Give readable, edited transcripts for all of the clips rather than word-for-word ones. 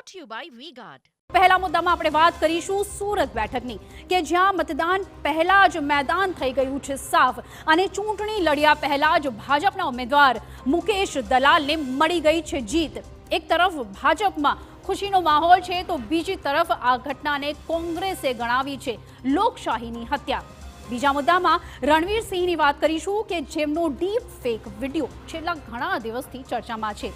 brought to you by V-Guard. પહેલા મુદ્દામાં આપણે વાત કરીશું સુરત બેઠકની કે જ્યાં મતદાન પહેલા જ મેદાન થઈ ગયું છે સાફ અને ચૂંટણી લડ્યા પહેલા જ ભાજપના ઉમેદવાર મુકેશ દલાલને મળી ગઈ છે જીત। એક તરફ ભાજપમાં ખુશીનો માહોલ છે તો બીજી તરફ આ ઘટનાને કોંગ્રેસે ગણાવી છે લોકશાહીની હત્યા। બીજા મુદ્દામાં રણવીર સિંહની વાત કરીશું કે જેમનો ડીપ ફેક વિડીયો છેલ્લા ઘણા દિવસથી ચર્ચામાં છે।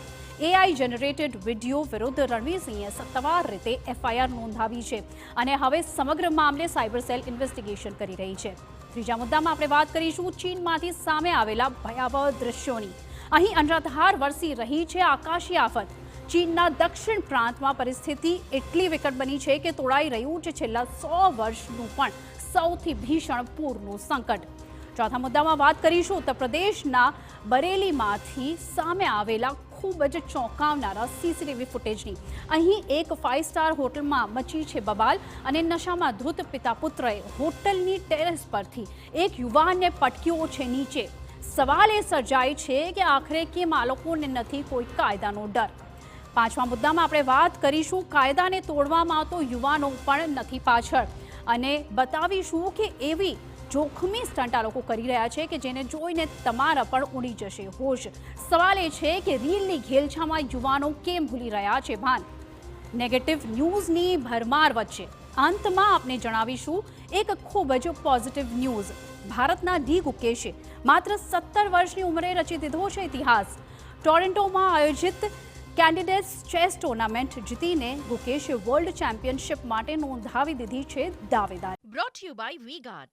AI જનરેટેડ વિડીયો વિરુદ્ધ રણવીર સિંહે સત્તાવાર રીતે FIR નોંધાવી છે અને હવે સમગ્ર મામલે સાયબર સેલ ઇન્વેસ્ટિગેશન કરી રહી છે। ત્રીજા મુદ્દામાં આપણે વાત કરીશું ચીનમાંથી સામે આવેલા ભયાવહ દ્રશ્યોની। અહીં અનરાધાર વરસી રહી છે આકાશી આફત। ચીનના દક્ષિણ પ્રાંતમાં પરિસ્થિતિ એટલી વિકટ બની છે કે તોડાઈ રહ્યું છે છેલ્લા 100 વર્ષનું પણ સૌથી ભીષણ પૂરનું સંકટ। ચોથા મુદ્દામાં વાત કરીશું ઉત્તર પ્રદેશના બરેલીમાંથી સામે આવેલા ખૂબ જ ચોંકાવનારા CCTV ફૂટેજની। અહીં એક 5 સ્ટાર હોટલમાં મચી છે બબાલ અને નશામાં ધૂત પિતા પુત્રએ હોટલની ટેરેસ પરથી એક યુવાનને પટક્યો છે નીચે। સવાલ એ સર્જાય છે કે આખરે કેમ આ લોકોને નથી કોઈ કાયદાનો ડર। પાંચમા મુદ્દામાં આપણે વાત કરીશું કાયદાને તોડવામાં તો યુવાનો પણ નથી પાછળ અને બતાવીશું કે એવી જોખમી સ્ટન્ટ આ લોકો કરી રહ્યા છે કે જેને જોઈને તમારા પણ ઉડી જશે હોશ। સવાલ એ છે કે રીલની ઘેલછામાં યુવાનો કેમ ભૂલી રહ્યા છે ભાન। નેગેટિવ ન્યૂઝની ભરમાર વચ્ચે અંતમાં આપણે જણાવીશું એક ખૂબ જ પોઝિટિવ ન્યૂઝ। ભારતના ડી ગુકેશે માત્ર 17 વર્ષની ઉંમરે રચી દીધો છે ઇતિહાસ। ટોરન્ટોમાં આયોજિત કેન્ડિડેટ્સ ચેસ ટુર્નામેન્ટ જીતીને ગુકેશે વર્લ્ડ ચેમ્પિયનશિપ માટે નોંધાવી દીધી છે દાવેદારી। Brought to you by V-Guard.